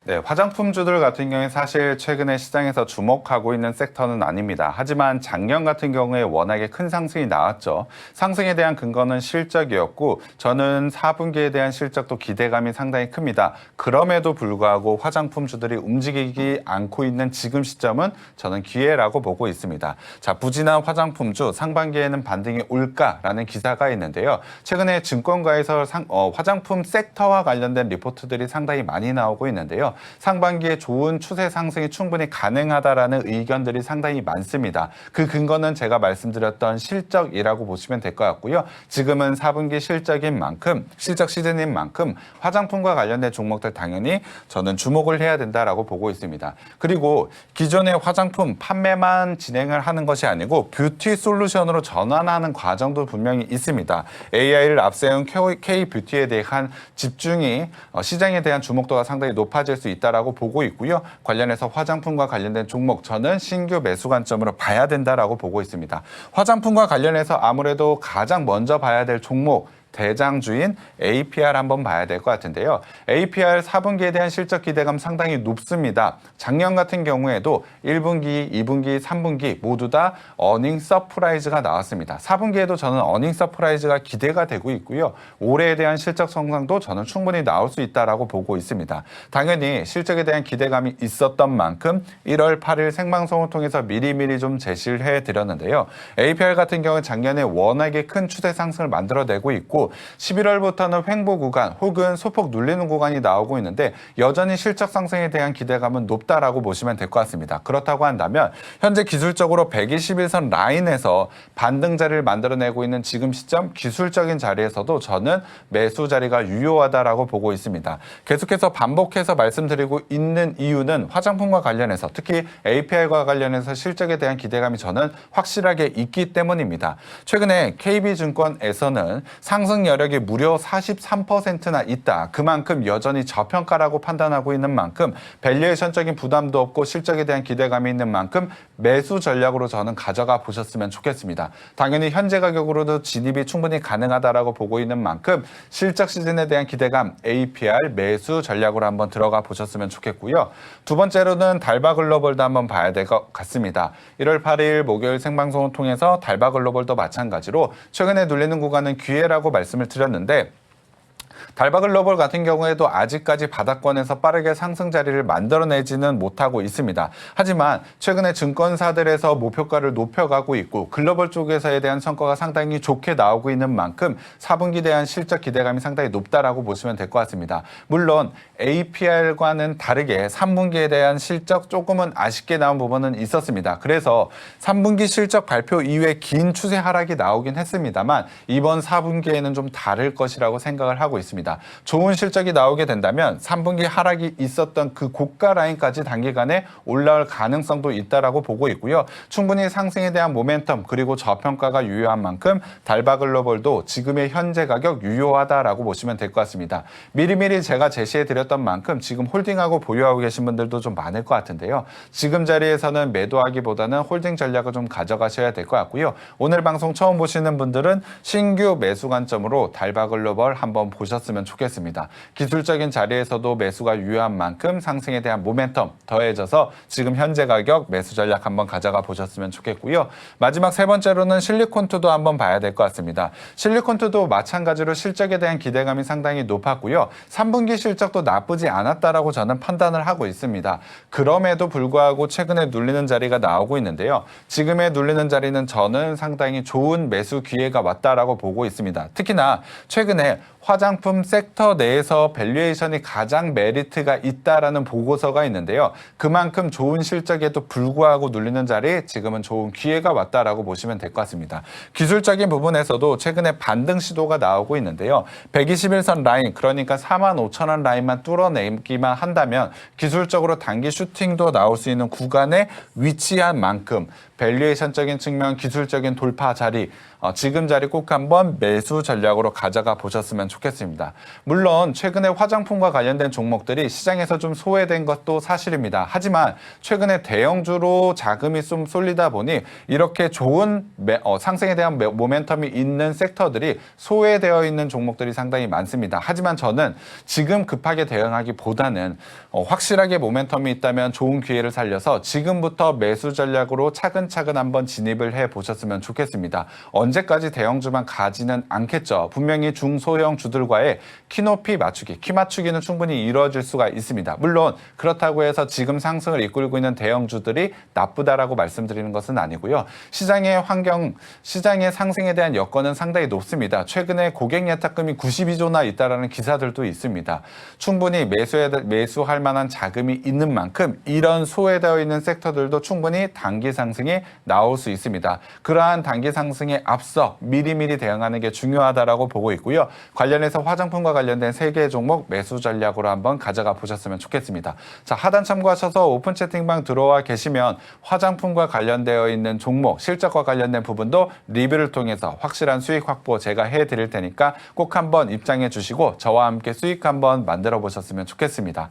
네, 화장품주들 같은 경우에 사실 최근에 시장에서 주목하고 있는 섹터는 아닙니다. 하지만 작년 같은 경우에 워낙에 큰 상승이 나왔죠. 상승에 대한 근거는 실적이었고 저는 4분기에 대한 실적도 기대감이 상당히 큽니다. 그럼에도 불구하고 화장품주들이 움직이지 않고 있는 지금 시점은 저는 기회라고 보고 있습니다. 자, 부진한 화장품주 상반기에는 반등이 올까라는 기사가 있는데요. 최근에 증권가에서 화장품 섹터와 관련된 리포트들이 상당히 많이 나오고 있는데요. 상반기에 좋은 추세 상승이 충분히 가능하다라는 의견들이 상당히 많습니다. 그 근거는 제가 말씀드렸던 실적이라고 보시면 될 것 같고요. 지금은 4분기 실적인 만큼, 실적 시즌인 만큼 화장품과 관련된 종목들 당연히 저는 주목을 해야 된다라고 보고 있습니다. 그리고 기존의 화장품 판매만 진행을 하는 것이 아니고 뷰티 솔루션으로 전환하는 과정도 분명히 있습니다. AI를 앞세운 K-뷰티에 대한 집중이 시장에 대한 주목도가 상당히 높아질 수 있다라고 보고 있고요. 관련해서 화장품과 관련된 종목 저는 신규 매수 관점으로 봐야 된다라고 보고 있습니다. 화장품과 관련해서 아무래도 가장 먼저 봐야 될 종목 대장주인 APR 한번 봐야 될 것 같은데요. APR 4분기에 대한 실적 기대감 상당히 높습니다. 작년 같은 경우에도 1분기, 2분기, 3분기 모두 다 어닝 서프라이즈가 나왔습니다. 4분기에도 저는 어닝 서프라이즈가 기대가 되고 있고요. 올해에 대한 실적 성장도 저는 충분히 나올 수 있다라고 보고 있습니다. 당연히 실적에 대한 기대감이 있었던 만큼 1월 8일 생방송을 통해서 미리미리 좀 제시를 해드렸는데요. APR 같은 경우는 작년에 워낙에 큰 추세 상승을 만들어내고 있고 11월부터는 횡보 구간 혹은 소폭 눌리는 구간이 나오고 있는데 여전히 실적 상승에 대한 기대감은 높다라고 보시면 될 것 같습니다. 그렇다고 한다면 현재 기술적으로 121선 라인에서 반등 자리를 만들어내고 있는 지금 시점 기술적인 자리에서도 저는 매수 자리가 유효하다라고 보고 있습니다. 계속해서 반복해서 말씀드리고 있는 이유는 화장품과 관련해서 특히 APR과 관련해서 실적에 대한 기대감이 저는 확실하게 있기 때문입니다. 최근에 KB증권에서는 상승 여력이 무려 43%나 있다. 그만큼 여전히 저평가라고 판단하고 있는 만큼 밸류에이션적인 부담도 없고 실적에 대한 기대감이 있는 만큼 매수 전략으로 저는 가져가 보셨으면 좋겠습니다. 당연히 현재 가격으로도 진입이 충분히 가능하다라고 보고 있는 만큼 실적 시즌에 대한 기대감 APR 매수 전략으로 한번 들어가 보셨으면 좋겠고요. 두 번째로는 달바글로벌도 한번 봐야 될 것 같습니다. 1월 8일 목요일 생방송을 통해서 달바글로벌도 마찬가지로 최근에 눌리는 구간은 기회라고 말씀을 드렸는데 달바글로벌 같은 경우에도 아직까지 바닥권에서 빠르게 상승 자리를 만들어내지는 못하고 있습니다. 하지만 최근에 증권사들에서 목표가를 높여가고 있고 글로벌 쪽에서에 대한 성과가 상당히 좋게 나오고 있는 만큼 4분기에 대한 실적 기대감이 상당히 높다라고 보시면 될 것 같습니다. 물론 APR과는 다르게 3분기에 대한 실적 조금은 아쉽게 나온 부분은 있었습니다. 그래서 3분기 실적 발표 이후에 긴 추세 하락이 나오긴 했습니다만 이번 4분기에는 좀 다를 것이라고 생각을 하고 있습니다. 좋은 실적이 나오게 된다면 3분기 하락이 있었던 그 고가 라인까지 단기간에 올라올 가능성도 있다라고 보고 있고요. 충분히 상승에 대한 모멘텀 그리고 저평가가 유효한 만큼 달바글로벌도 지금의 현재 가격 유효하다라고 보시면 될 것 같습니다. 미리미리 제가 제시해드렸던 만큼 지금 홀딩하고 보유하고 계신 분들도 좀 많을 것 같은데요. 지금 자리에서는 매도하기보다는 홀딩 전략을 좀 가져가셔야 될 것 같고요. 오늘 방송 처음 보시는 분들은 신규 매수 관점으로 달바글로벌 한번 보셨으면 좋겠습니다. 기술적인 자리에서도 매수가 유효한 만큼 상승에 대한 모멘텀 더해져서 지금 현재 가격 매수 전략 한번 가져가 보셨으면 좋겠고요. 마지막 세 번째로는 실리콘투도 한번 봐야 될 것 같습니다. 실리콘투도 마찬가지로 실적에 대한 기대감이 상당히 높았고요. 3분기 실적도 나쁘지 않았다라고 저는 판단을 하고 있습니다. 그럼에도 불구하고 최근에 눌리는 자리가 나오고 있는데요. 지금의 눌리는 자리는 저는 상당히 좋은 매수 기회가 왔다라고 보고 있습니다. 특히나 최근에 화장품 섹터 내에서 밸류에이션이 가장 메리트가 있다라는 보고서가 있는데요. 그만큼 좋은 실적에도 불구하고 눌리는 자리에 지금은 좋은 기회가 왔다라고 보시면 될 것 같습니다. 기술적인 부분에서도 최근에 반등 시도가 나오고 있는데요. 121선 라인 그러니까 45,000원 라인만 뚫어내기만 한다면 기술적으로 단기 슈팅도 나올 수 있는 구간에 위치한 만큼 밸류에이션적인 측면, 기술적인 돌파 자리, 지금 자리 꼭 한번 매수 전략으로 가져가 보셨으면 좋겠습니다. 물론 최근에 화장품과 관련된 종목들이 시장에서 좀 소외된 것도 사실입니다. 하지만 최근에 대형주로 자금이 좀 쏠리다 보니 이렇게 좋은 상승에 대한 모멘텀이 있는 섹터들이 소외되어 있는 종목들이 상당히 많습니다. 하지만 저는 지금 급하게 대응하기보다는 확실하게 모멘텀이 있다면 좋은 기회를 살려서 지금부터 매수 전략으로 차근차근 한번 진입을 해 보셨으면 좋겠습니다. 언제까지 대형주만 가지는 않겠죠. 분명히 중소형 주들과의 키높이 맞추기, 키 맞추기는 충분히 이루어질 수가 있습니다. 물론 그렇다고 해서 지금 상승을 이끌고 있는 대형주들이 나쁘다라고 말씀드리는 것은 아니고요. 시장의 환경, 시장의 상승에 대한 여건은 상당히 높습니다. 최근에 고객 예탁금이 92조나 있다라는 기사들도 있습니다. 충분히 매수할 만한 자금이 있는 만큼 이런 소외되어 있는 섹터들도 충분히 단기 상승이 나올 수 있습니다. 그러한 단기 상승에 앞서 미리미리 대응하는 게 중요하다라고 보고 있고요. 관련해서 화장품과 관련된 3개의 종목 매수 전략으로 한번 가져가 보셨으면 좋겠습니다. 자, 하단 참고하셔서 오픈 채팅방 들어와 계시면 화장품과 관련되어 있는 종목, 실적과 관련된 부분도 리뷰를 통해서 확실한 수익 확보 제가 해드릴 테니까 꼭 한번 입장해 주시고 저와 함께 수익 한번 만들어 보셨으면 좋겠습니다.